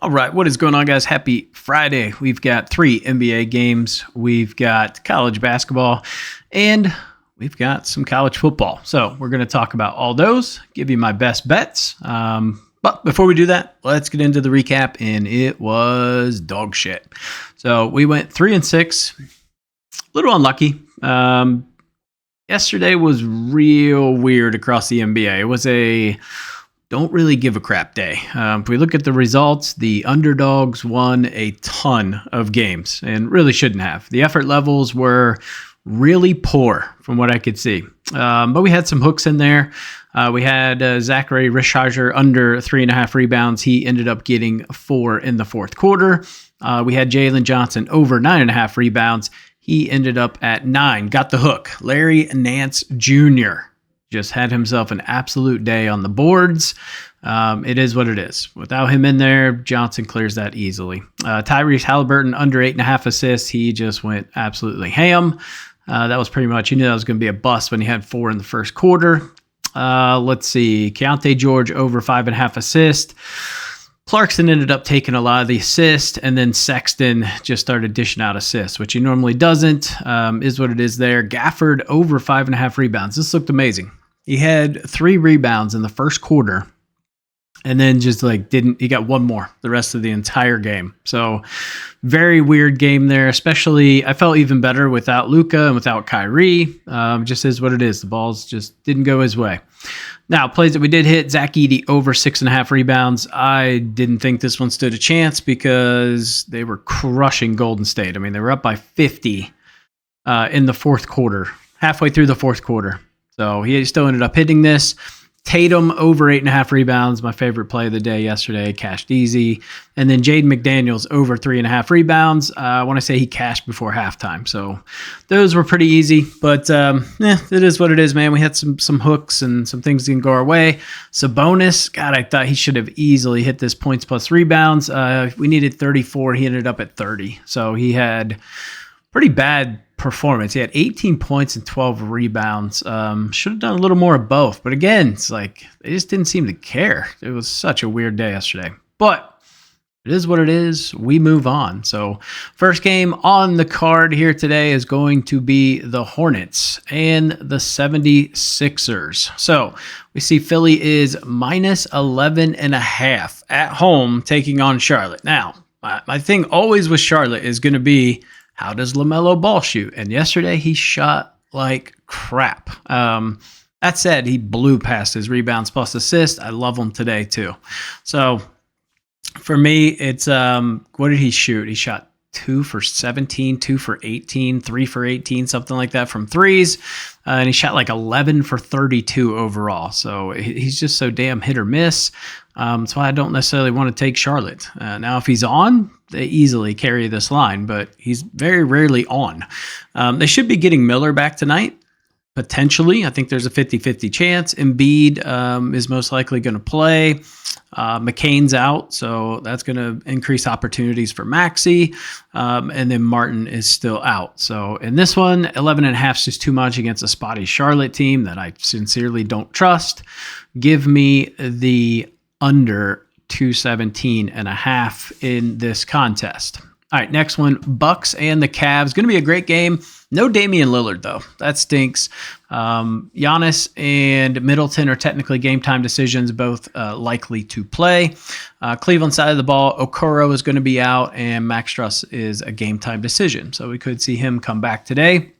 All right, what is going on, guys? Happy Friday. We've got 3 NBA games, we've got college basketball, and we've got some college football. So we're going to talk about all those, give you my best bets. But before we do that, let's get into the recap, and it was dog shit. So we went 3-6, a little unlucky. Yesterday was real weird across the NBA. It was a don't really give a crap day. If we look at the results, the underdogs won a ton of games and really shouldn't have. The effort levels were really poor from what I could see. But we had some hooks in there. We had Zachary Rishager under 3.5 rebounds. He ended up getting 4 in the fourth quarter. We had Jalen Johnson over 9.5 rebounds. He ended up at 9. Got the hook. Larry Nance Jr. just had himself an absolute day on the boards. It is what it is. Without him in there, Johnson clears that easily. Tyrese Halliburton under 8.5 assists. He just went absolutely ham. That was pretty much, you knew that was going to be a bust when he had 4 in the first quarter. Let's see. Keontae George over 5.5 assists. Clarkson ended up taking a lot of the assists, and then Sexton just started dishing out assists, which he normally doesn't. Is what it is there. Gafford over 5.5 rebounds. This looked amazing. He had 3 rebounds in the first quarter, and then just he got 1 more the rest of the entire game. So very weird game there, especially I felt even better without Luka and without Kyrie. Just is what it is. The balls just didn't go his way. Now, plays that we did hit, Zach Edey over 6.5 rebounds. I didn't think this one stood a chance because they were crushing Golden State. I mean, they were up by 50 in the fourth quarter, halfway through the fourth quarter. So he still ended up hitting this. Tatum over 8.5 rebounds, my favorite play of the day yesterday, cashed easy. And then Jaden McDaniels over 3.5 rebounds. I want to say he cashed before halftime. So those were pretty easy, but it is what it is, man. We had some hooks and some things didn't go our way. Sabonis, God, I thought he should have easily hit this points plus rebounds. We needed 34. He ended up at 30. So he had pretty bad performance. He had 18 points and 12 rebounds. Should have done a little more of both. But again, it's like they just didn't seem to care. It was such a weird day yesterday. But it is what it is. We move on. So first game on the card here today is going to be the Hornets and the 76ers. So we see Philly is minus 11.5 at home taking on Charlotte. Now, my thing always with Charlotte is going to be, how does LaMelo Ball shoot? And yesterday he shot like crap. That said, he blew past his rebounds plus assists. I love him today too. So for me, it's what did he shoot? He shot 2 for 17, 2 for 18, 3 for 18, something like that from threes. And he shot like 11 for 32 overall. So he's just so damn hit or miss. That's why I don't necessarily want to take Charlotte. Now, if he's on, they easily carry this line, but he's very rarely on. They should be getting Miller back tonight, potentially. I think there's a 50-50 chance. Embiid is most likely going to play. McCain's out, so that's going to increase opportunities for Maxey. And then Martin is still out. So in this one, 11.5 is just too much against a spotty Charlotte team that I sincerely don't trust. Give me the under 217.5 in this contest. All right, next one, Bucks and the Cavs. Going to be a great game. No Damian Lillard, though. That stinks. Giannis and Middleton are technically game time decisions, both likely to play. Cleveland side of the ball, Okoro is going to be out, and Max Struss is a game time decision. So we could see him come back today.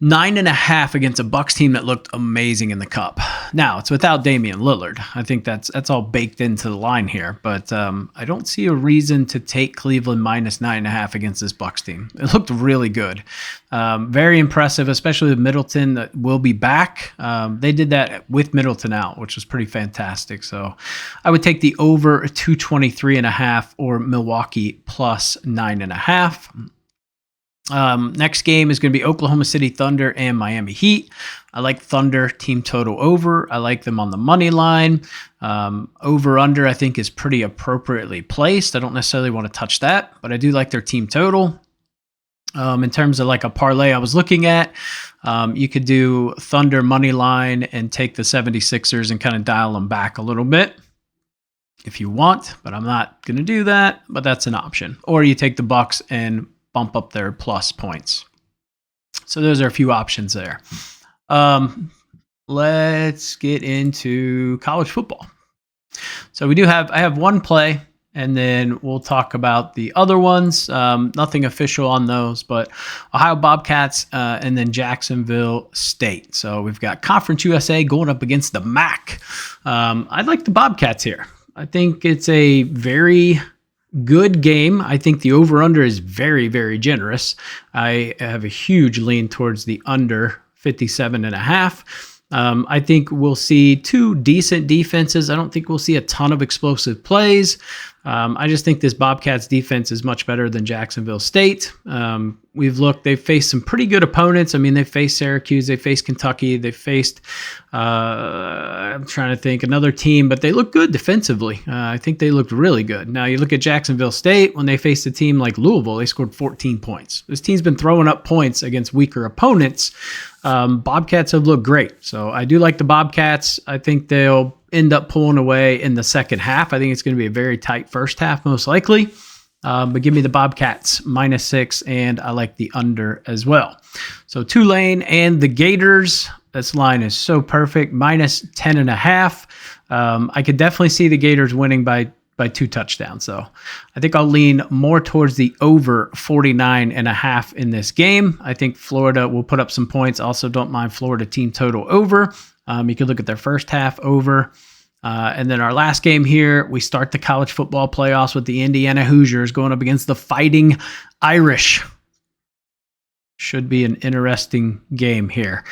9.5 against a Bucks team that looked amazing in the Cup. Now, it's without Damian Lillard. I think that's all baked into the line here. But I don't see a reason to take Cleveland minus 9.5 against this Bucks team. It looked really good. Very impressive, especially with Middleton that will be back. They did that with Middleton out, which was pretty fantastic. So I would take the over 223.5 or Milwaukee plus 9.5. Next game is going to be Oklahoma City Thunder and Miami Heat. I like Thunder team total over. I like them on the money line. Over under I think is pretty appropriately placed. I don't necessarily want to touch that, but I do like their team total. In terms of like a parlay I was looking at, you could do Thunder money line and take the 76ers and kind of dial them back a little bit. if you want, but I'm not going to do that, but that's an option. Or you take the Bucks and bump up their plus points. So those are a few options there. Let's get into college football. So I have one play, and then we'll talk about the other ones. Nothing official on those, but Ohio Bobcats and then Jacksonville State. So we've got Conference USA going up against the MAC. I like the Bobcats here. I think it's a very good game. I think the over-under is very, very generous. I have a huge lean towards the under 57.5. I think we'll see two decent defenses. I don't think we'll see a ton of explosive plays. I just think this Bobcats defense is much better than Jacksonville State. They've faced some pretty good opponents. I mean, they faced Syracuse, they faced Kentucky, they faced, I'm trying to think, another team, but they look good defensively. I think they looked really good. Now, you look at Jacksonville State, when they faced a team like Louisville, they scored 14 points. This team's been throwing up points against weaker opponents. Bobcats have looked great. So I do like the Bobcats. I think they'll end up pulling away in the second half. I think it's going to be a very tight first half, most likely. But give me the Bobcats -6, and I like the under as well. So Tulane and the Gators. This line is so perfect, -10.5. I could definitely see the Gators winning by 2 touchdowns. So I think I'll lean more towards the over 49.5 in this game. I think Florida will put up some points. Also, don't mind Florida team total over. You could look at their first half over. And then our last game here, we start the college football playoffs with the Indiana Hoosiers going up against the Fighting Irish. Should be an interesting game here.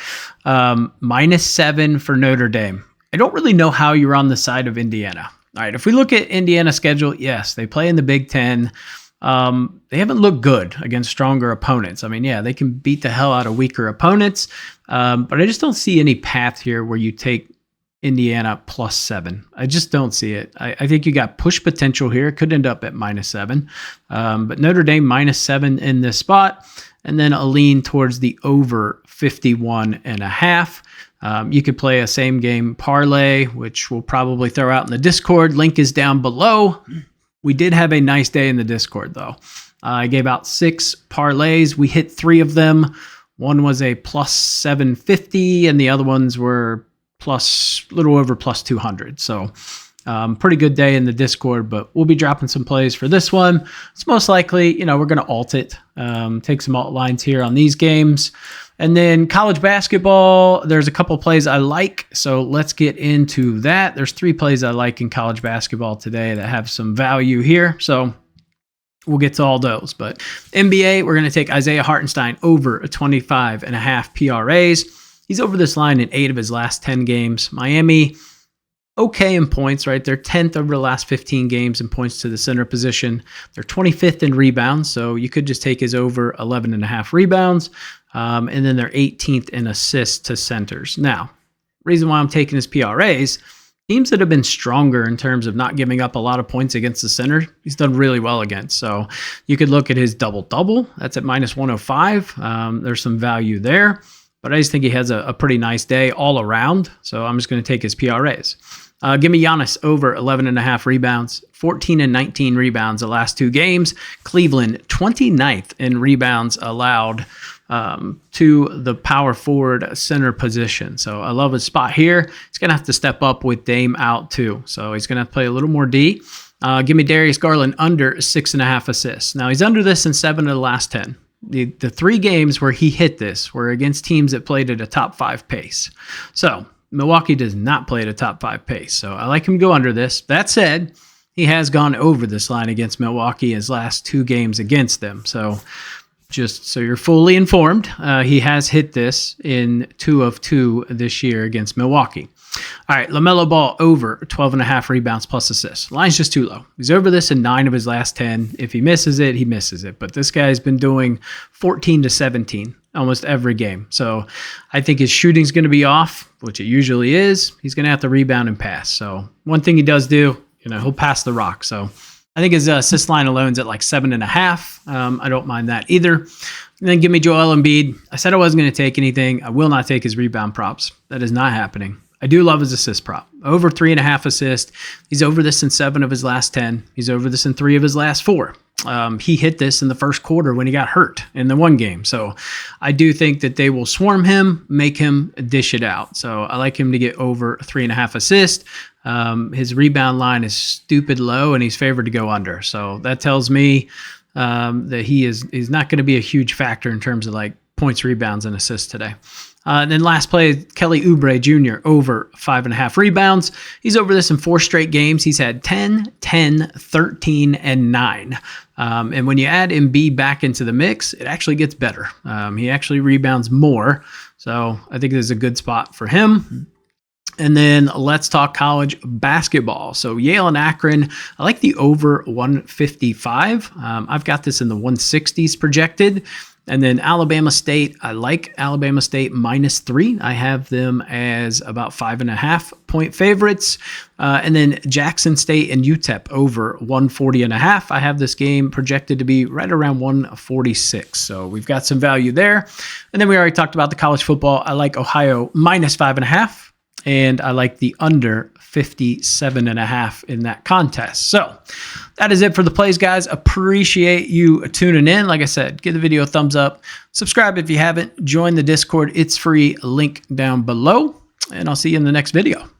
-7 for Notre Dame. I don't really know how you're on the side of Indiana. All right, if we look at Indiana's schedule, yes, they play in the Big Ten. They haven't looked good against stronger opponents. I mean, yeah, they can beat the hell out of weaker opponents, but I just don't see any path here where you take Indiana +7. I just don't see it. I think you got push potential here. It could end up at -7, but Notre Dame -7 in this spot, and then a lean towards the over 51.5. You could play a same game parlay, which we'll probably throw out in the Discord. Link is down below. We did have a nice day in the Discord, though. I gave out 6 parlays. We hit 3 of them. One was a +750, and the other ones were a little over +200. So pretty good day in the Discord, but we'll be dropping some plays for this one. It's most likely, we're going to alt it, take some alt lines here on these games. And then college basketball, there's a couple plays I like, so let's get into that. There's 3 plays I like in college basketball today that have some value here, so we'll get to all those. But NBA, we're going to take Isaiah Hartenstein over a 25.5 PRAs. He's over this line in 8 of his last 10 games. Miami, okay in points, right? They're 10th over the last 15 games in points to the center position. They're 25th in rebounds, so you could just take his over 11.5 rebounds. And then they're 18th in assists to centers. Now, reason why I'm taking his PRAs, teams that have been stronger in terms of not giving up a lot of points against the center, he's done really well against. So you could look at his double-double. That's at -105. There's some value there. But I just think he has a pretty nice day all around. So I'm just going to take his PRAs. Give me Giannis over 11.5 rebounds, 14 and 19 rebounds the last 2 games. Cleveland, 29th in rebounds allowed to the power forward center position. So I love his spot here. He's going to have to step up with Dame out too. So he's going to have to play a little more D. Give me Darius Garland under 6.5 assists. Now he's under this in 7 of the last 10. The 3 games where he hit this were against teams that played at a top 5 pace. So Milwaukee does not play at a top 5 pace. So I like him to go under this. That said, he has gone over this line against Milwaukee his last 2 games against them. So just so you're fully informed, he has hit this in 2 of 2 this year against Milwaukee. All right, LaMelo Ball over 12.5 rebounds plus assists. Line's just too low. He's over this in 9 of his last 10. If he misses it, he misses it. But this guy's been doing 14 to 17 almost every game. So I think his shooting's going to be off, which it usually is. He's going to have to rebound and pass. So one thing he does do, he'll pass the rock. So I think his assist line alone's at like 7.5. I don't mind that either. And then give me Joel Embiid. I said I wasn't going to take anything. I will not take his rebound props. That is not happening. I do love his assist prop. Over 3.5 assists. He's over this in 7 of his last 10. He's over this in 3 of his last 4. He hit this in the first quarter when he got hurt in the one game. So I do think that they will swarm him, make him dish it out. So I like him to get over 3.5 assists. His rebound line is stupid low, and he's favored to go under. So that tells me that he's not going to be a huge factor in terms of like points, rebounds, and assists today. And then last play, Kelly Oubre Jr. over 5.5 rebounds. He's over this in 4 straight games. He's had 10, 10, 13, and 9. And when you add Embiid back into the mix, it actually gets better. He actually rebounds more. So I think this is a good spot for him. And then let's talk college basketball. So Yale and Akron, I like the over 155. I've got this in the 160s projected. And then Alabama State, I like Alabama State -3. I have them as about 5.5 point favorites. And then Jackson State and UTEP over 140.5. I have this game projected to be right around 146. So we've got some value there. And then we already talked about the college football. I like Ohio -5.5. And I like the under 57.5 in that contest. So that is it for the plays, guys. Appreciate you tuning in. Like I said, give the video a thumbs up. Subscribe if you haven't. Join the Discord. It's free. Link down below. And I'll see you in the next video.